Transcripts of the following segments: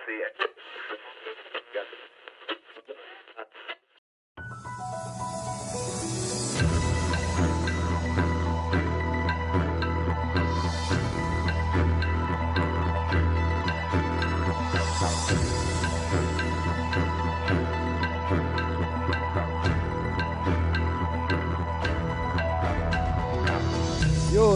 Yo,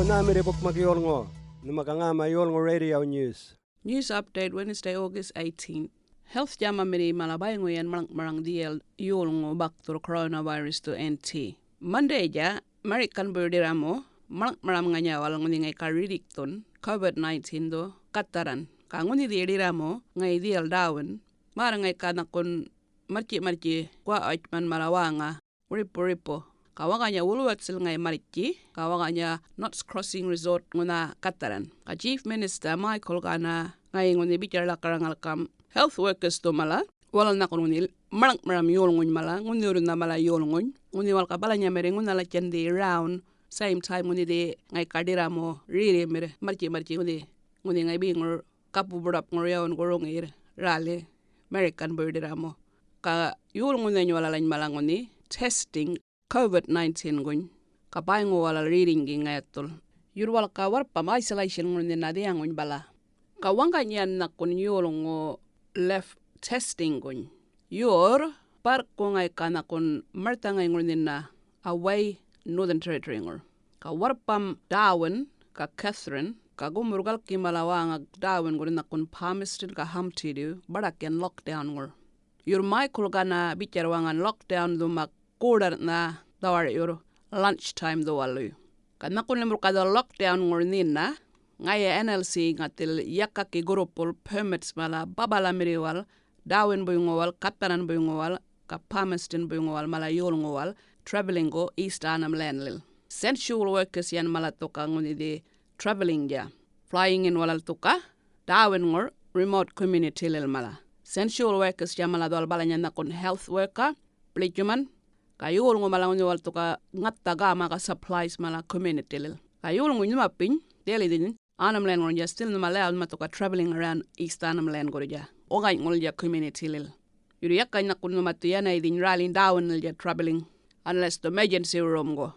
namire bukmak Yolngu. Numakangama Yolngu Radio News. News update Wednesday, August 18th. Health jama miri malabay nguyen marang DL Yolngu baktur coronavirus to NT. Monday ja, American birdiramo, marang nganya wal nguning karidik ton, COVID-19 do, kataran. Kanguni diramo, ngay DL dawin, marangay kanakon marchi, kwa oitman malawanga, ripo. Kawaganya Woolworths ngay mariki, kawaganya Knots Crossing Resort nguna kataran. Ka Chief Minister Michael Gana ngay nguni bicara lakarangal kam health workers to mala, wala na kununil, maram yolngun mala, ngunurun na mala yolngun, nguni wal kabalanya mere nguna la chandi round, same time nguni de ngay kadira mo, riri mere, marchi nguni ngay bingor kapu burap ngoriyawan gorong rale, American birdiramo. Ka yolngun na wala lang mala nguni, testing, COVID-19 gun kapaingo wala reading ngayatul yurwal ka warpam isolation ngun na diang gun bala ka wanga nyan na kun yolngo left testing gun yor par ko ngai kana kun marta ngai ngun na away Northern Territory ngur ka warpam Darwin ka Catherine ka gumurgal kimalawanga Darwin gun na kun Palmerston ka Hamtidu baraken lockdown ngur yor Michael Gana bicarwangan lockdown dumak Kudar na dawar yoro lunchtime do walu. Kana kun lemur kada lockdown ngornin na ngaya NLC ngatil yakaki grupol permits mala babala miriwal Darwin buyungwal Katanan buyungwal ka Palmerston buyungwal mala Yolngu traveling go East Annam Landlil. Sensual workers yan mala toka nguni de traveling ja. Flying in walal toka Darwin ngor remote community lil mala. Sensual workers ya mala dol balanya na kun health worker plejuman kayul ngo malang ni walto ka ngatta gama ka supplies mala community lil kayul ngo nyuma pin deli din Annam Land ngor ja still no mala mato ka traveling around East Annam Land gor ja ogay ngol ja community lil yuri yakay na kun matu yana idin rally down ja traveling unless the emergency room go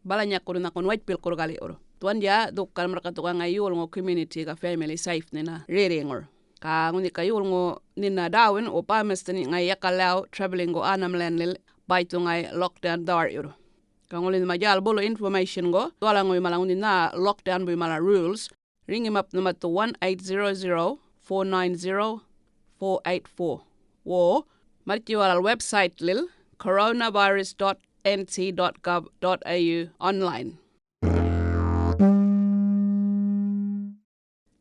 balanya kun na kun white pill kor gali oro tuan ja dokal merka to ka ngayul ngo community ka family safe nina rere ngor ka nguni kayul ngo nina Darwin o Palmerston ngay yakalaw traveling go Annam Land lil baitu ngay lockdown dar yuro. Kangolin majal bolo information go, tuala ngoy malangunin na lockdown by mala rules, ring him up number to 1-800-490-484. Wo, marchi walal website lil, coronavirus.nt.gov.au online.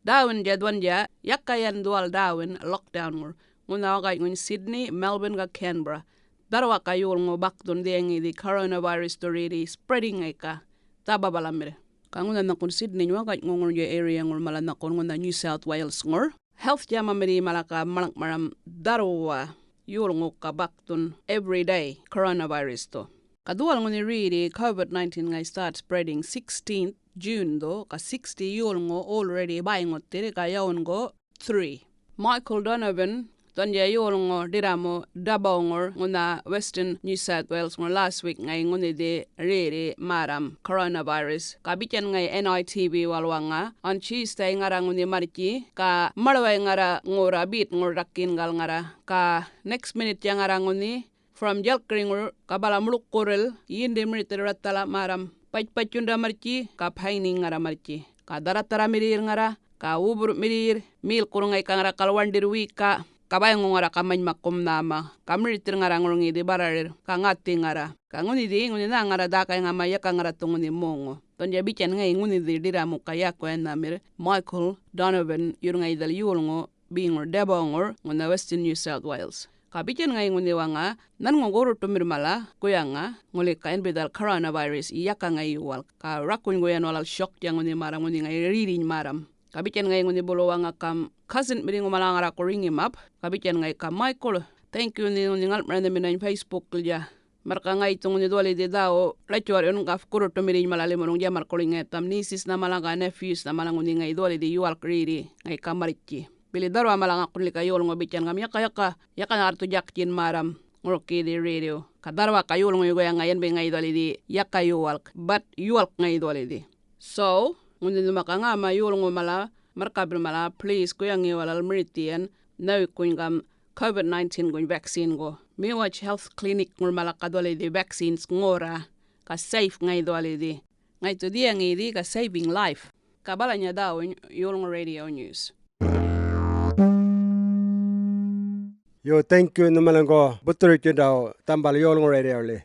Darwin jadwan ja, yakayan dual Darwin lockdown ngor. Nguna wakay ngun Sydney, Melbourne ka Canberra. Darwa kayul ngo bakdon dengi di coronavirus story spreading ay ka taba balamire kanguna na kun Sydney nyo ka ngor je area ngor mala na kun ngona New South Wales ngor health jama miri malaka maram darwa yul ngo ka bakdon everyday coronavirus to kadual ngoni really COVID-19 ngay start spreading 16th June do ka 60 yul ngo already buying tere ka yawn go 3 Michael Donovan Tonja yolngo diramo dabongor nguna Western New South Wales ngor last week ngay nguni de rere maram coronavirus kabichen ngay NITV walwanga on Tuesday ngara nguni mariki ka marway ngara ngora bit ngor rakin gal ngara ka next minute yang ngara nguni from jalkring kabala muluk korel yinde minute ratala maram pachunda mariki ka paining ngara mariki ka daratara mirir ngara ka ubur mirir mil kurungay ka ngara kalwandir wika kabay ngora kamay makom nama kamritir ngara ngorngi di barar ka ngati ngara ka nguni di nguni na ngara dakay ngamaya ka ngara tunguni mongo tonja bichen ngay nguni di diramu kaya ko namir Michael Donovan yur ngay dal yulngo bingor debongor nguna Western New South Wales ka bichen ngay nguni wanga nan ngogoro tumir mala kuyanga nguli ka enbedal coronavirus iyaka ngay wal ka rakun goyan walal shock yang nguni maram nguni ngay reading maram kabichen ngay nguni bolowanga kam cousin miringo malangara ko ring him up kabichen ngay kam Michael thank you ni ngal mrande min Facebook ja marka ngay tung ni dole de dao lachor yon gaf kuro to mirin malale monong jamar ko linga tam nieces na malanga nephews na malango ni ngay dole de yual kriri ngay kamarichi Bili darwa malanga kunlika Yolngu bityan ngam yaka nartu jakjin maram ngurki di radio. Kadarwa ka Yolngu yugo yang ngayon be ngaydoli di yaka yuwalk. But yuwalk ngaydoli di. So, ngundi lumaka nga ma Yolngu mala markabil mala please ko yang iwalal meritian na kuingam COVID-19 gun vaccine go. Miwach health clinic ngur mala kadoli di vaccines ngora ka safe ngaydoli di. Ngayto di ang idi ka saving life. Kabala niya daw Yolngu Radio News. Yo, thank you naman ko. Buturit yun daw tambal Yolngu Radio li.